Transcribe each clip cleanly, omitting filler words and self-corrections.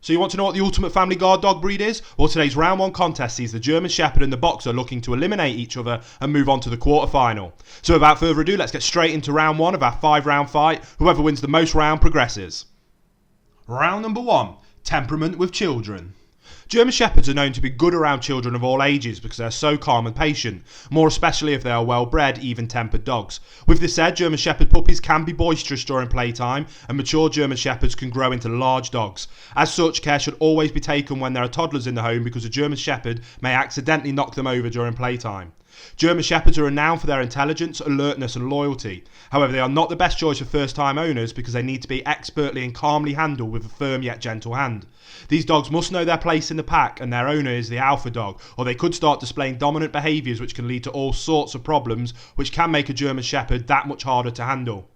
So you want to know what the ultimate family guard dog breed is? Well, today's round 1 contest sees the German Shepherd and the Boxer looking to eliminate each other and move on to the quarter-final. So without further ado, let's get straight into round 1 of our 5-round fight. Whoever wins the most round progresses. Round number 1, Temperament with children. German Shepherds are known to be good around children of all ages because they are so calm and patient, more especially if they are well-bred, even-tempered dogs. With this said, German Shepherd puppies can be boisterous during playtime, and mature German Shepherds can grow into large dogs. As such, care should always be taken when there are toddlers in the home because a German Shepherd may accidentally knock them over during playtime. German Shepherds are renowned for their intelligence, alertness and loyalty. However, they are not the best choice for first-time owners because they need to be expertly and calmly handled with a firm yet gentle hand. These dogs must know their place in the pack and their owner is the alpha dog, or they could start displaying dominant behaviours which can lead to all sorts of problems which can make a German Shepherd that much harder to handle.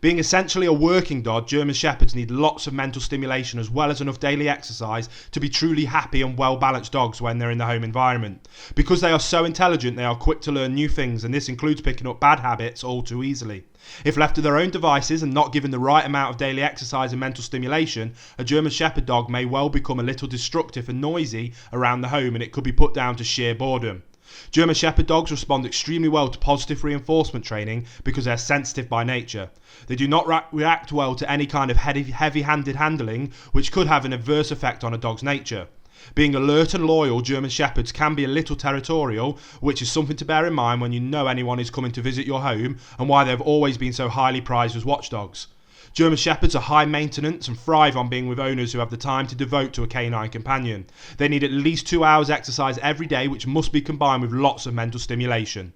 Being essentially a working dog, German Shepherds need lots of mental stimulation as well as enough daily exercise to be truly happy and well-balanced dogs when they're in the home environment. Because they are so intelligent, they are quick to learn new things, and this includes picking up bad habits all too easily. If left to their own devices and not given the right amount of daily exercise and mental stimulation, a German Shepherd dog may well become a little destructive and noisy around the home, and it could be put down to sheer boredom. German Shepherd dogs respond extremely well to positive reinforcement training because they are sensitive by nature. They do not react well to any kind of heavy-handed handling, which could have an adverse effect on a dog's nature. Being alert and loyal, German Shepherds can be a little territorial, which is something to bear in mind when you know anyone is coming to visit your home and why they have always been so highly prized as watchdogs. German Shepherds are high maintenance and thrive on being with owners who have the time to devote to a canine companion. They need at least 2 hours exercise every day, which must be combined with lots of mental stimulation.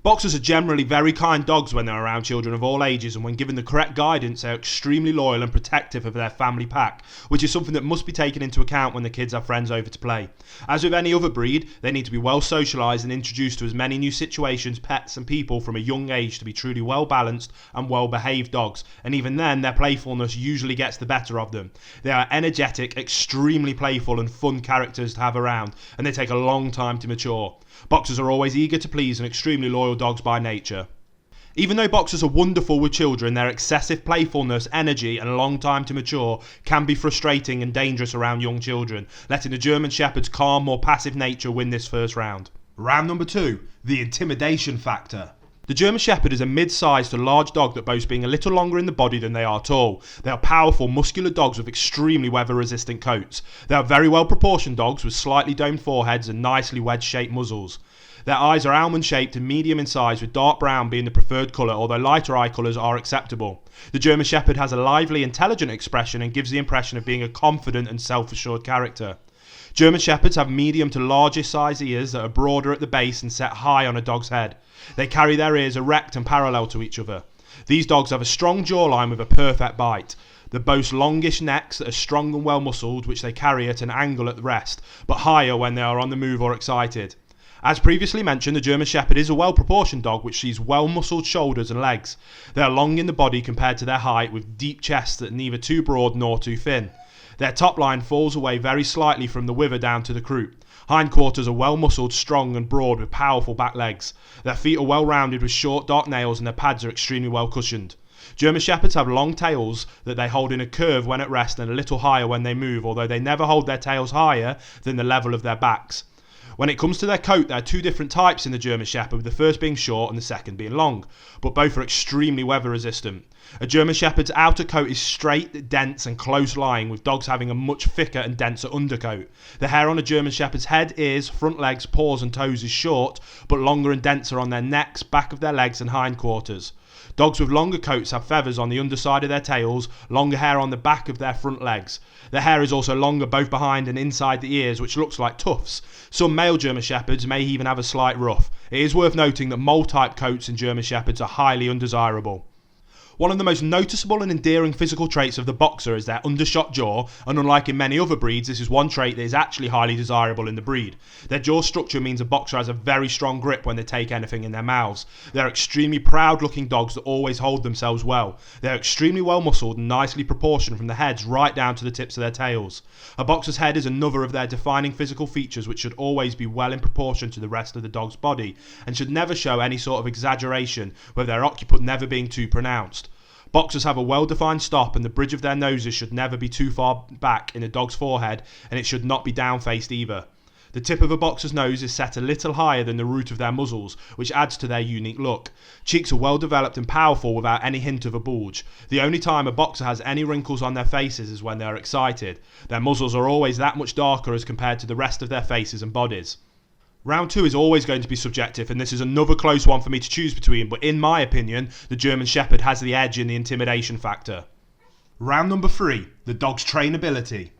Boxers are generally very kind dogs when they're around children of all ages, and when given the correct guidance they are extremely loyal and protective of their family pack, which is something that must be taken into account when the kids have friends over to play. As with any other breed, they need to be well socialised and introduced to as many new situations, pets and people from a young age to be truly well balanced and well behaved dogs, and even then their playfulness usually gets the better of them. They are energetic, extremely playful and fun characters to have around, and they take a long time to mature. Boxers are always eager to please and extremely loyal dogs by nature. Even though boxers are wonderful with children, their excessive playfulness, energy and long time to mature can be frustrating and dangerous around young children, letting the German Shepherd's calm, more passive nature win this first round. Round number 2, the Intimidation Factor. The German Shepherd is a mid-sized to large dog that boasts being a little longer in the body than they are tall. They are powerful, muscular dogs with extremely weather-resistant coats. They are very well-proportioned dogs with slightly domed foreheads and nicely wedge-shaped muzzles. Their eyes are almond-shaped and medium in size, with dark brown being the preferred colour, although lighter eye colours are acceptable. The German Shepherd has a lively, intelligent expression and gives the impression of being a confident and self-assured character. German Shepherds have medium to larger size ears that are broader at the base and set high on a dog's head. They carry their ears erect and parallel to each other. These dogs have a strong jawline with a perfect bite. They boast longish necks that are strong and well muscled, which they carry at an angle at the rest, but higher when they are on the move or excited. As previously mentioned, the German Shepherd is a well-proportioned dog which sees well-muscled shoulders and legs. They are long in the body compared to their height, with deep chests that are neither too broad nor too thin. Their top line falls away very slightly from the wither down to the croup. Hindquarters are well muscled, strong and broad with powerful back legs. Their feet are well rounded with short dark nails and their pads are extremely well cushioned. German Shepherds have long tails that they hold in a curve when at rest and a little higher when they move, although they never hold their tails higher than the level of their backs. When it comes to their coat, there are 2 different types in the German Shepherd, with the first being short and the second being long, but both are extremely weather resistant. A German Shepherd's outer coat is straight, dense and close-lying, with dogs having a much thicker and denser undercoat. The hair on a German Shepherd's head, ears, front legs, paws and toes is short, but longer and denser on their necks, back of their legs and hindquarters. Dogs with longer coats have feathers on the underside of their tails, longer hair on the back of their front legs. Their hair is also longer both behind and inside the ears, which looks like tufts. Some male German Shepherds may even have a slight ruff. It is worth noting that mole-type coats in German Shepherds are highly undesirable. One of the most noticeable and endearing physical traits of the Boxer is their undershot jaw, and unlike in many other breeds, this is one trait that is actually highly desirable in the breed. Their jaw structure means a Boxer has a very strong grip when they take anything in their mouths. They are extremely proud looking dogs that always hold themselves well. They are extremely well muscled and nicely proportioned from the heads right down to the tips of their tails. A Boxer's head is another of their defining physical features, which should always be well in proportion to the rest of the dog's body and should never show any sort of exaggeration, with their occiput never being too pronounced. Boxers have a well-defined stop, and the bridge of their noses should never be too far back in a dog's forehead, and it should not be down-faced either. The tip of a boxer's nose is set a little higher than the root of their muzzles, which adds to their unique look. Cheeks are well developed and powerful without any hint of a bulge. The only time a boxer has any wrinkles on their faces is when they are excited. Their muzzles are always that much darker as compared to the rest of their faces and bodies. Round 2 is always going to be subjective, and this is another close one for me to choose between, but in my opinion, the German Shepherd has the edge in the intimidation factor. Round number 3, the dog's trainability.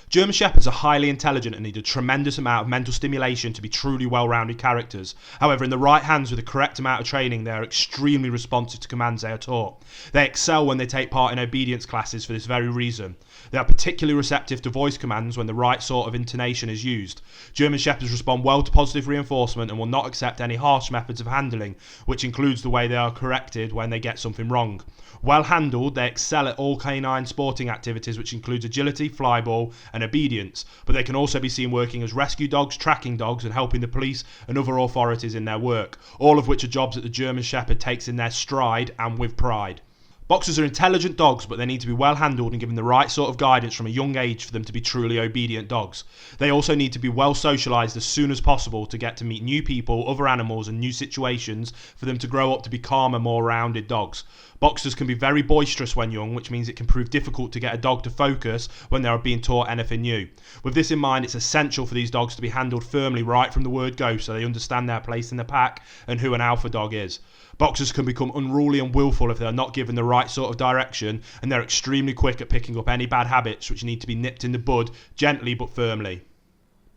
German Shepherds are highly intelligent and need a tremendous amount of mental stimulation to be truly well-rounded characters. However, in the right hands with the correct amount of training, they are extremely responsive to commands they are taught. They excel when they take part in obedience classes for this very reason. They are particularly receptive to voice commands when the right sort of intonation is used. German Shepherds respond well to positive reinforcement and will not accept any harsh methods of handling, which includes the way they are corrected when they get something wrong. Well handled, they excel at all canine sporting activities, which includes agility, flyball and obedience, but they can also be seen working as rescue dogs, tracking dogs and helping the police and other authorities in their work, all of which are jobs that the German Shepherd takes in their stride and with pride. Boxers are intelligent dogs, but they need to be well handled and given the right sort of guidance from a young age for them to be truly obedient dogs. They also need to be well socialised as soon as possible to get to meet new people, other animals and new situations for them to grow up to be calmer, more rounded dogs. Boxers can be very boisterous when young, which means it can prove difficult to get a dog to focus when they are being taught anything new. With this in mind, it's essential for these dogs to be handled firmly right from the word go so they understand their place in the pack and who an alpha dog is. Boxers can become unruly and willful if they are not given the right sort of direction, and they're extremely quick at picking up any bad habits which need to be nipped in the bud, gently but firmly.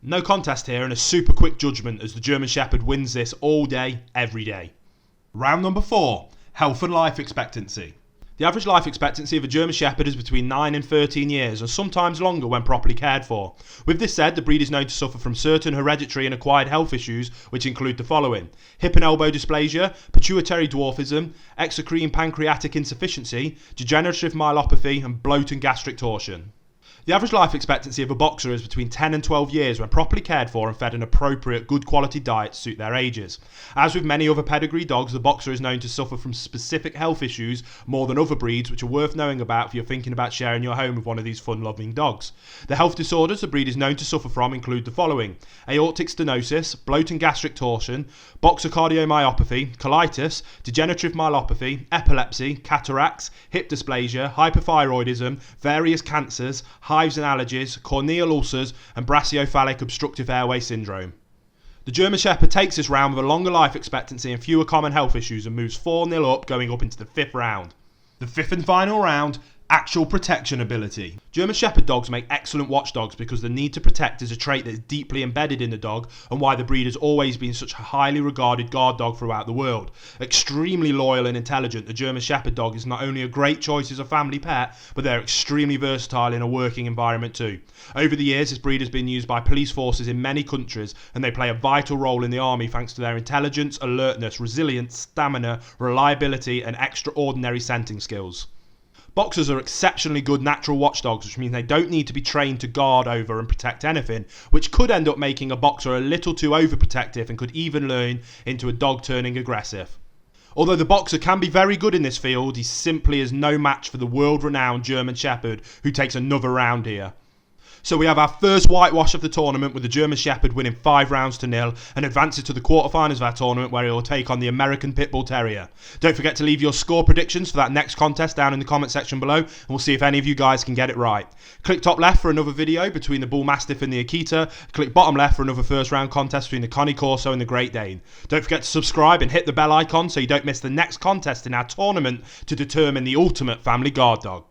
No contest here and a super quick judgment as the German Shepherd wins this all day, every day. Round number 4, health and life expectancy. The average life expectancy of a German Shepherd is between 9 and 13 years and sometimes longer when properly cared for. With this said, the breed is known to suffer from certain hereditary and acquired health issues which include the following: hip and elbow dysplasia, pituitary dwarfism, exocrine pancreatic insufficiency, degenerative myelopathy and bloat and gastric torsion. The average life expectancy of a boxer is between 10 and 12 years when properly cared for and fed an appropriate, good quality diet to suit their ages. As with many other pedigree dogs, the boxer is known to suffer from specific health issues more than other breeds, which are worth knowing about if you're thinking about sharing your home with one of these fun-loving dogs. The health disorders the breed is known to suffer from include the following: aortic stenosis, bloat and gastric torsion, boxer cardiomyopathy, colitis, degenerative myelopathy, epilepsy, cataracts, hip dysplasia, hyperthyroidism, various cancers, hives and allergies, corneal ulcers and brachiocephalic obstructive airway syndrome. The German Shepherd takes this round with a longer life expectancy and fewer common health issues and moves 4-0 up going up into the 5th round. The 5th and final round, actual protection ability. German Shepherd dogs make excellent watchdogs because the need to protect is a trait that is deeply embedded in the dog and why the breed has always been such a highly regarded guard dog throughout the world. Extremely loyal and intelligent, the German Shepherd dog is not only a great choice as a family pet, but they're extremely versatile in a working environment too. Over the years, this breed has been used by police forces in many countries and they play a vital role in the army thanks to their intelligence, alertness, resilience, stamina, reliability and extraordinary scenting skills. Boxers are exceptionally good natural watchdogs, which means they don't need to be trained to guard over and protect anything, which could end up making a boxer a little too overprotective and could even lean into a dog turning aggressive. Although the boxer can be very good in this field, he simply is no match for the world-renowned German Shepherd, who takes another round here. So we have our first whitewash of the tournament with the German Shepherd winning 5 rounds to 0 and advances to the quarterfinals of our tournament where he will take on the American Pitbull Terrier. Don't forget to leave your score predictions for that next contest down in the comment section below and we'll see if any of you guys can get it right. Click top left for another video between the Bullmastiff and the Akita. Click bottom left for another first round contest between the Connie Corso and the Great Dane. Don't forget to subscribe and hit the bell icon so you don't miss the next contest in our tournament to determine the ultimate family guard dog.